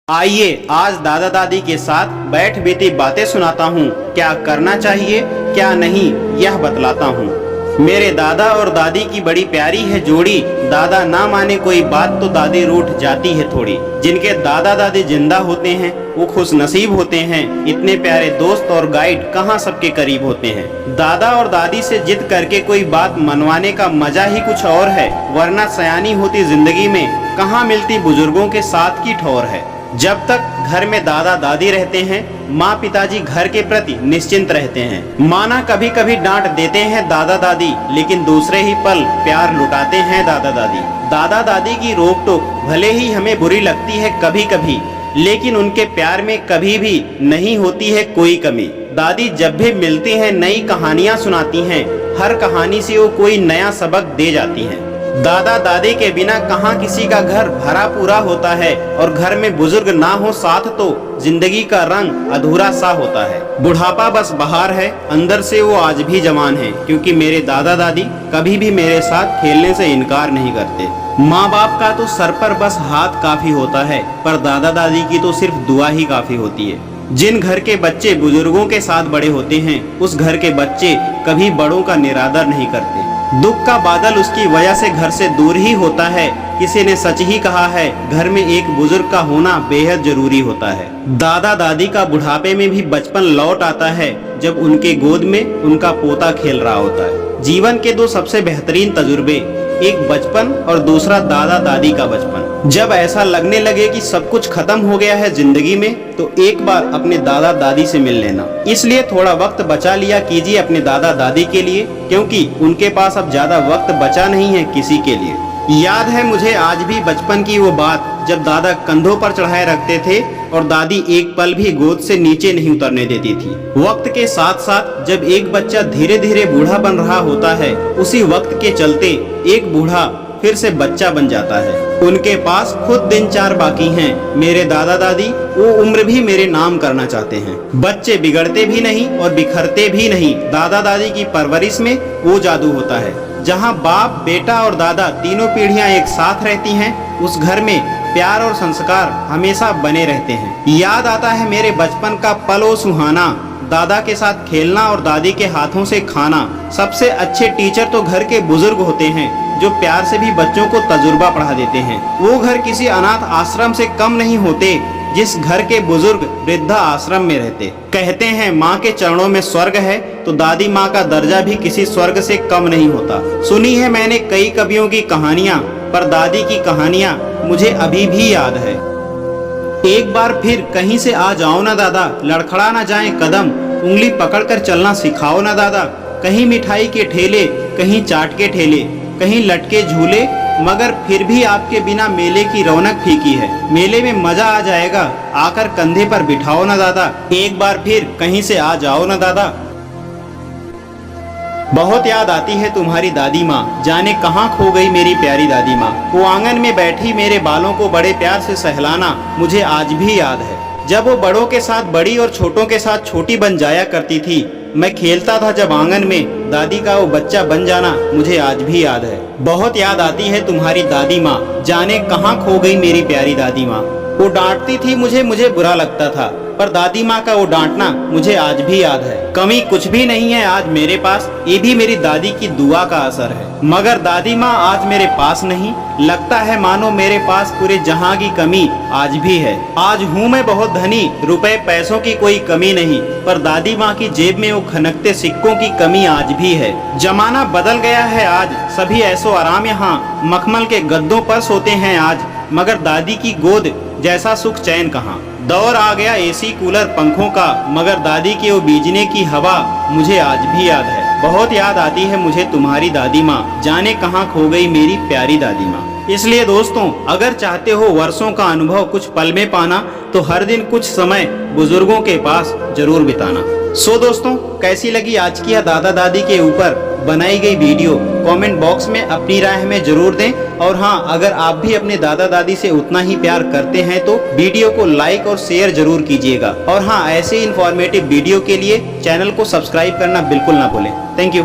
आइए आज दादा दादी के साथ बैठ बीती बातें सुनाता हूँ। क्या करना चाहिए क्या नहीं यह बतलाता हूँ। मेरे दादा और दादी की बड़ी प्यारी है जोड़ी। दादा ना माने कोई बात तो दादी रूठ जाती है थोड़ी। जिनके दादा दादी जिंदा होते हैं वो खुश नसीब होते हैं। इतने प्यारे दोस्त और गाइड कहाँ सबके करीब होते हैं। दादा और दादी से जिद करके कोई बात मनवाने का मजा ही कुछ और है। वरना सयानी होती जिंदगी में कहाँ मिलती बुजुर्गों के साथ की ठौर है। जब तक घर में दादा दादी रहते हैं माँ पिताजी घर के प्रति निश्चिंत रहते हैं। माना कभी कभी डांट देते हैं दादा दादी, लेकिन दूसरे ही पल प्यार लुटाते हैं दादा दादी। दादा दादी की रोक टोक भले ही हमें बुरी लगती है कभी कभी, लेकिन उनके प्यार में कभी भी नहीं होती है कोई कमी। दादी जब भी मिलती हैं नई कहानियाँ सुनाती हैं। हर कहानी से वो कोई नया सबक दे जाती हैं। दादा दादी के बिना कहाँ किसी का घर भरा पूरा होता है, और घर में बुजुर्ग ना हो साथ तो जिंदगी का रंग अधूरा सा होता है। बुढ़ापा बस बाहर है, अंदर से वो आज भी जवान है। क्योंकि मेरे दादा दादी कभी भी मेरे साथ खेलने से इनकार नहीं करते। माँ बाप का तो सर पर बस हाथ काफी होता है, पर दादा दादी की तो सिर्फ दुआ ही काफी होती है। जिन घर के बच्चे बुजुर्गों के साथ बड़े होते हैं उस घर के बच्चे कभी बड़ों का निरादर नहीं करते। दुख का बादल उसकी वजह से घर से दूर ही होता है। किसी ने सच ही कहा है, घर में एक बुजुर्ग का होना बेहद जरूरी होता है। दादा दादी का बुढ़ापे में भी बचपन लौट आता है जब उनके गोद में उनका पोता खेल रहा होता है। जीवन के दो सबसे बेहतरीन तजुर्बे, एक बचपन और दूसरा दादा दादी का बचपन। जब ऐसा लगने लगे कि सब कुछ खत्म हो गया है जिंदगी में, तो एक बार अपने दादा दादी से मिल लेना। इसलिए थोड़ा वक्त बचा लिया कीजिए अपने दादा दादी के लिए, क्योंकि उनके पास अब ज्यादा वक्त बचा नहीं है किसी के लिए। याद है मुझे आज भी बचपन की वो बात, जब दादा कंधों पर चढ़ाए रखते थे और दादी एक पल भी गोद से नीचे नहीं उतरने देती थी। वक्त के साथ साथ जब एक बच्चा धीरे धीरे बूढ़ा बन रहा होता है, उसी वक्त के चलते एक बूढ़ा फिर से बच्चा बन जाता है। उनके पास खुद दिन चार बाकी हैं। मेरे दादा दादी वो उम्र भी मेरे नाम करना चाहते हैं। बच्चे बिगड़ते भी नहीं और बिखरते भी नहीं। दादा दादी की परवरिश में वो जादू होता है। जहाँ बाप बेटा और दादा तीनों पीढ़ियां एक साथ रहती हैं, उस घर में प्यार और संस्कार हमेशा बने रहते हैं। याद आता है मेरे बचपन का पल वो सुहाना, दादा के साथ खेलना और दादी के हाथों से खाना। सबसे अच्छे टीचर तो घर के बुजुर्ग होते हैं, जो प्यार से भी बच्चों को तजुर्बा पढ़ा देते हैं। वो घर किसी अनाथ आश्रम से कम नहीं होते जिस घर के बुजुर्ग वृद्धा आश्रम में रहते। कहते हैं माँ के चरणों में स्वर्ग है, तो दादी माँ का दर्जा भी किसी स्वर्ग से कम नहीं होता। सुनी है मैंने कई कवियों की कहानियाँ, पर दादी की कहानियाँ मुझे अभी भी याद है। एक बार फिर कहीं से आ जाओ ना दादा, लड़खड़ा ना जाए कदम, उंगली पकड़कर चलना सिखाओ ना दादा। कहीं मिठाई के ठेले, कहीं चाट के ठेले, कहीं लटके झूले, मगर फिर भी आपके बिना मेले की रौनक फीकी है। मेले में मजा आ जाएगा, आकर कंधे पर बिठाओ ना दादा। एक बार फिर कहीं से आ जाओ ना दादा। बहुत याद आती है तुम्हारी दादी माँ, जाने कहाँ खो गई मेरी प्यारी दादी माँ। वो आंगन में बैठी मेरे बालों को बड़े प्यार से सहलाना मुझे आज भी याद है। जब वो बड़ों के साथ बड़ी और छोटों के साथ छोटी बन जाया करती थी, मैं खेलता था जब आंगन में, दादी का वो बच्चा बन जाना मुझे आज भी याद है। बहुत याद आती है तुम्हारी दादी माँ, जाने कहाँ खो गई मेरी प्यारी दादी माँ। वो डांटती थी मुझे बुरा लगता था, पर दादी माँ का वो डांटना मुझे आज भी याद है। कमी कुछ भी नहीं है आज मेरे पास, ये भी मेरी दादी की दुआ का असर है। मगर दादी माँ आज मेरे पास नहीं, लगता है मानो मेरे पास पूरे जहाँ की कमी आज भी है। आज हूँ मैं बहुत धनी, रुपए पैसों की कोई कमी नहीं, पर दादी माँ की जेब में वो खनकते सिक्कों की कमी आज भी है। जमाना बदल गया है आज, सभी ऐसो आराम यहाँ मखमल के गद्दों पर सोते हैं आज, मगर दादी की गोद जैसा सुख चैन कहाँ। दौर आ गया एसी कूलर पंखों का, मगर दादी के वो बीजने की हवा मुझे आज भी याद है। बहुत याद आती है मुझे तुम्हारी दादी माँ, जाने कहाँ खो गई मेरी प्यारी दादी माँ। इसलिए दोस्तों, अगर चाहते हो वर्षों का अनुभव कुछ पल में पाना, तो हर दिन कुछ समय बुजुर्गों के पास जरूर बिताना। सो दोस्तों, कैसी लगी आज की दादा दादी के ऊपर बनाई गई वीडियो? कमेंट बॉक्स में अपनी राय हमें जरूर दें। और हाँ, अगर आप भी अपने दादा दादी से उतना ही प्यार करते हैं तो वीडियो को लाइक और शेयर जरूर कीजिएगा। और हाँ, ऐसे इन्फॉर्मेटिव वीडियो के लिए चैनल को सब्सक्राइब करना बिल्कुल ना भूलें। Thank you.